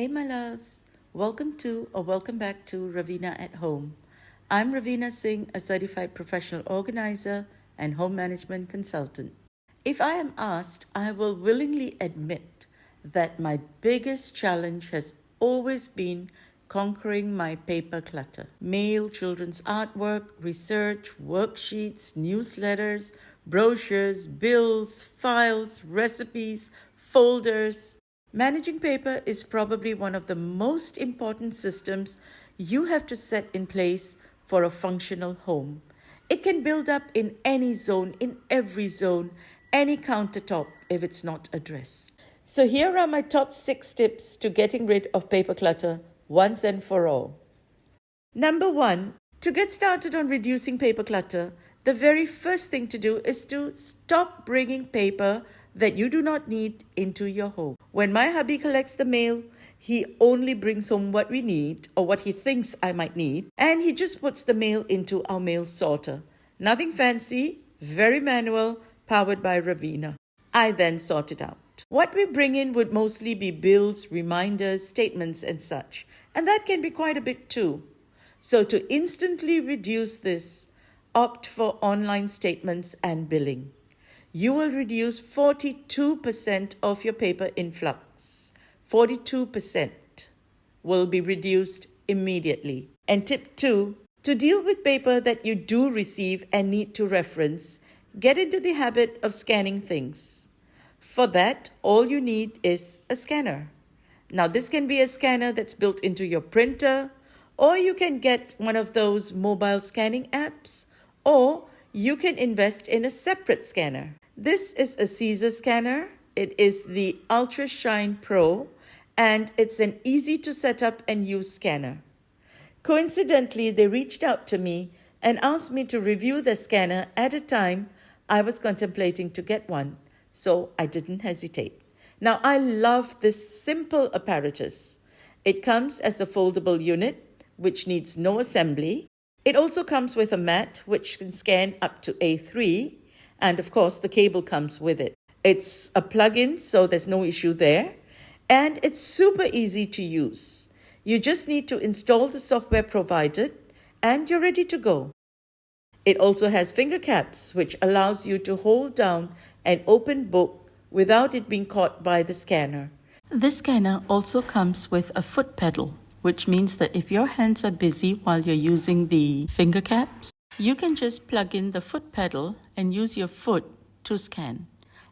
Hey my loves, welcome back to Raveena at Home. I'm Raveena Singh, a Certified Professional Organiser and Home Management Consultant. If I am asked, I will willingly admit that my biggest challenge has always been conquering my paper clutter. Mail, children's artwork, research, worksheets, newsletters, brochures, bills, files, recipes, folders. Managing paper is probably one of the most important systems you have to set in place for a functional home. It can build up in any zone, in every zone, any countertop if it's not addressed. So here are my top 6 tips to getting rid of paper clutter once and for all. Number 1, to get started on reducing paper clutter, the very first thing to do is to stop bringing paper that you do not need into your home. When my hubby collects the mail, he only brings home what we need or what he thinks I might need, and he just puts the mail into our mail sorter. Nothing fancy, very manual, powered by Raveena. I then sort it out. What we bring in would mostly be bills, reminders, statements, and such, and that can be quite a bit too. So to instantly reduce this, opt for online statements and billing. You will reduce 42% of your paper influx. 42% will be reduced immediately. And tip 2, to deal with paper that you do receive and need to reference, get into the habit of scanning things. For that, all you need is a scanner. Now, this can be a scanner that's built into your printer, or you can get one of those mobile scanning apps, or you can invest in a separate scanner. This is a Caesar scanner. It is the Ultra Shine Pro, and it's an easy to set up and use scanner. Coincidentally, they reached out to me and asked me to review the scanner at a time I was contemplating to get one, so I didn't hesitate. Now, I love this simple apparatus. It comes as a foldable unit, which needs no assembly. It also comes with a mat, which can scan up to A3, and of course, the cable comes with it. It's a plug-in, so there's no issue there, and it's super easy to use. You just need to install the software provided, and you're ready to go. It also has finger caps, which allows you to hold down an open book without it being caught by the scanner. This scanner also comes with a foot pedal, which means that if your hands are busy while you're using the finger caps, you can just plug in the foot pedal and use your foot to scan.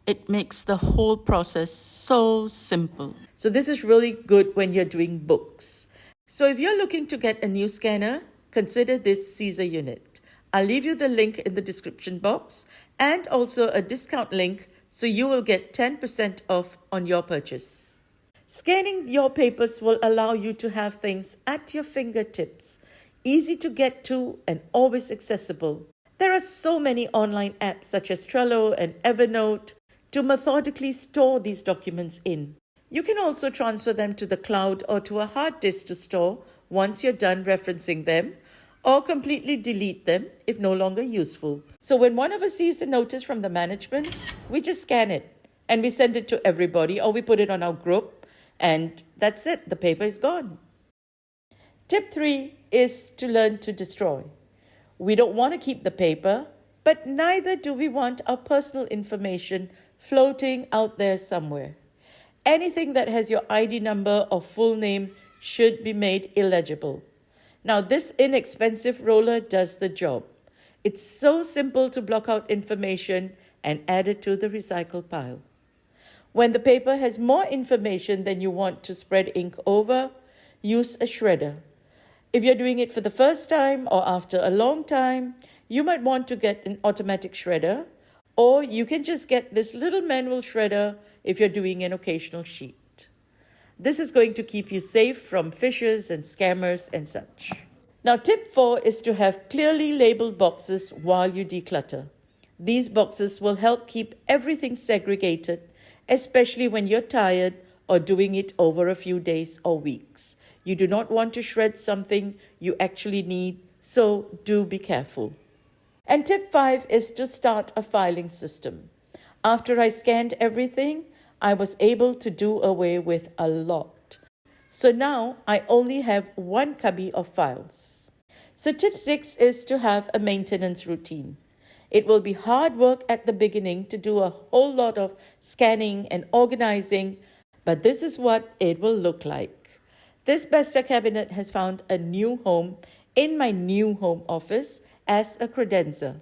It makes the whole process so simple. So this is really good when you're doing books. So if you're looking to get a new scanner, consider this Caesar unit. I'll leave you the link in the description box and also a discount link so you will get 10% off on your purchase. Scanning your papers will allow you to have things at your fingertips, easy to get to and always accessible. There are so many online apps such as Trello and Evernote to methodically store these documents in. You can also transfer them to the cloud or to a hard disk to store once you're done referencing them, or completely delete them if no longer useful. So when one of us sees the notice from the management, we just scan it and we send it to everybody, or we put it on our group, and that's it, the paper is gone. Tip 3 is to learn to destroy. We don't want to keep the paper, but neither do we want our personal information floating out there somewhere. Anything that has your ID number or full name should be made illegible. Now, this inexpensive roller does the job. It's so simple to block out information and add it to the recycle pile. When the paper has more information than you want to spread ink over, use a shredder. If you're doing it for the first time or after a long time, you might want to get an automatic shredder, or you can just get this little manual shredder if you're doing an occasional sheet. This is going to keep you safe from phishers and scammers and such. Now, tip 4 is to have clearly labeled boxes while you declutter. These boxes will help keep everything segregated, especially when you're tired or doing it over a few days or weeks. You do not want to shred something you actually need, so do be careful. And tip 5 is to start a filing system. After I scanned everything, I was able to do away with a lot. So now I only have one cubby of files. So tip 6 is to have a maintenance routine. It will be hard work at the beginning to do a whole lot of scanning and organizing, but this is what it will look like. This Besta cabinet has found a new home in my new home office as a credenza.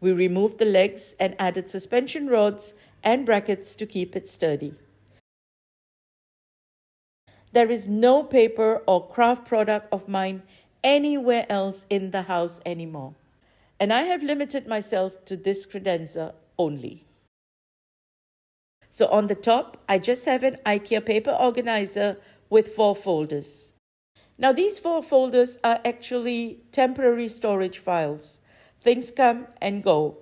We removed the legs and added suspension rods and brackets to keep it sturdy. There is no paper or craft product of mine anywhere else in the house anymore, and I have limited myself to this credenza only. So on the top, I just have an IKEA paper organizer with 4 folders. Now these 4 folders are actually temporary storage files. Things come and go.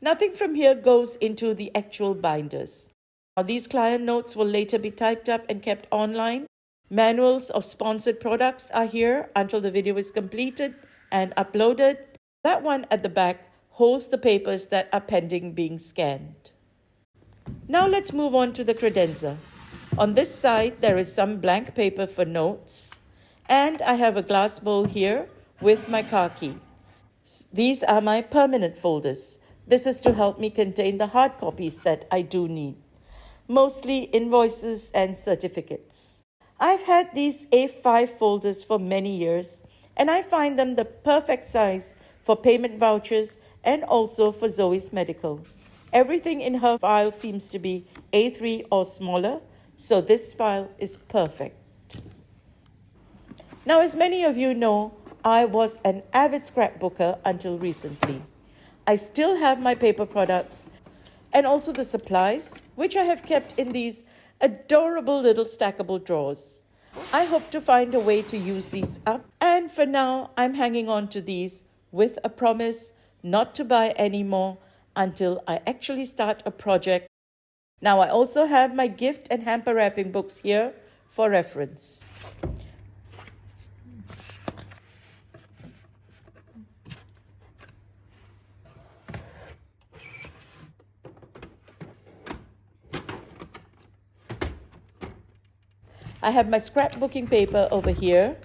Nothing from here goes into the actual binders. Now these client notes will later be typed up and kept online. Manuals of sponsored products are here until the video is completed and uploaded. That one at the back holds the papers that are pending being scanned. Now let's move on to the credenza. On this side, there is some blank paper for notes, and I have a glass bowl here with my car key. These are my permanent folders. This is to help me contain the hard copies that I do need, mostly invoices and certificates. I've had these A5 folders for many years, and I find them the perfect size for payment vouchers and also for Zoe's medical. Everything in her file seems to be A3 or smaller, so this file is perfect. Now, as many of you know, I was an avid scrapbooker until recently. I still have my paper products and also the supplies, which I have kept in these adorable little stackable drawers. I hope to find a way to use these up, and for now, I'm hanging on to these with a promise not to buy any more until I actually start a project. Now, I also have my gift and hamper wrapping books here for reference. I have my scrapbooking paper over here.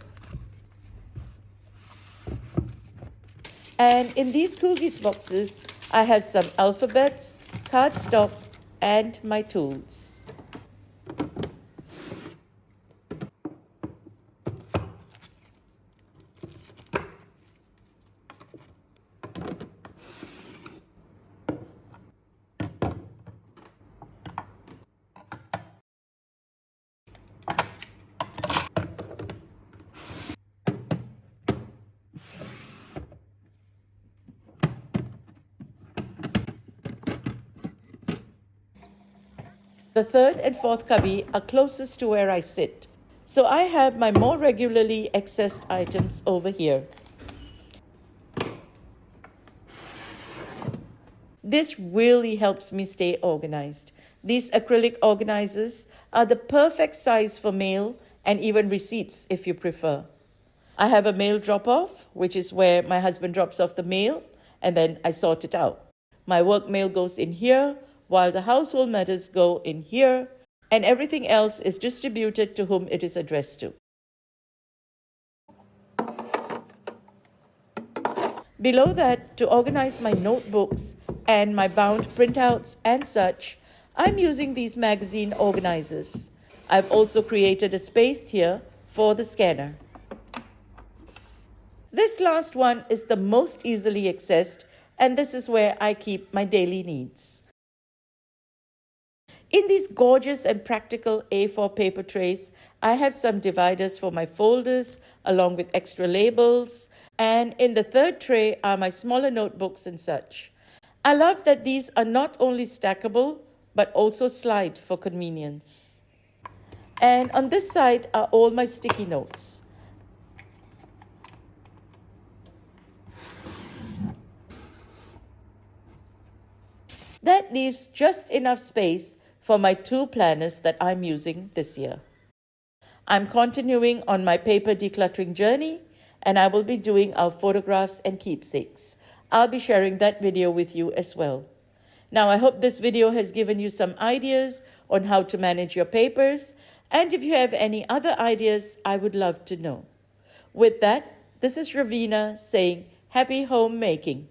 And in these cookies boxes, I have some alphabets, cardstock, and my tools. The third and fourth cubby are closest to where I sit, so I have my more regularly accessed items over here. This really helps me stay organized. These acrylic organizers are the perfect size for mail and even receipts if you prefer. I have a mail drop-off, which is where my husband drops off the mail, and then I sort it out. My work mail goes in here, while the household matters go in here, and everything else is distributed to whom it is addressed to. Below that, to organize my notebooks and my bound printouts and such, I'm using these magazine organizers. I've also created a space here for the scanner. This last one is the most easily accessed, and this is where I keep my daily needs. In these gorgeous and practical A4 paper trays, I have some dividers for my folders along with extra labels, and in the third tray are my smaller notebooks and such. I love that these are not only stackable but also slide for convenience. And on this side are all my sticky notes. That leaves just enough space for my 2 planners that I'm using this year. I'm continuing on my paper decluttering journey, and I will be doing our photographs and keepsakes. I'll be sharing that video with you as well. Now, I hope this video has given you some ideas on how to manage your papers, And if you have any other ideas, I would love to know. With that, this is Raveena saying happy homemaking.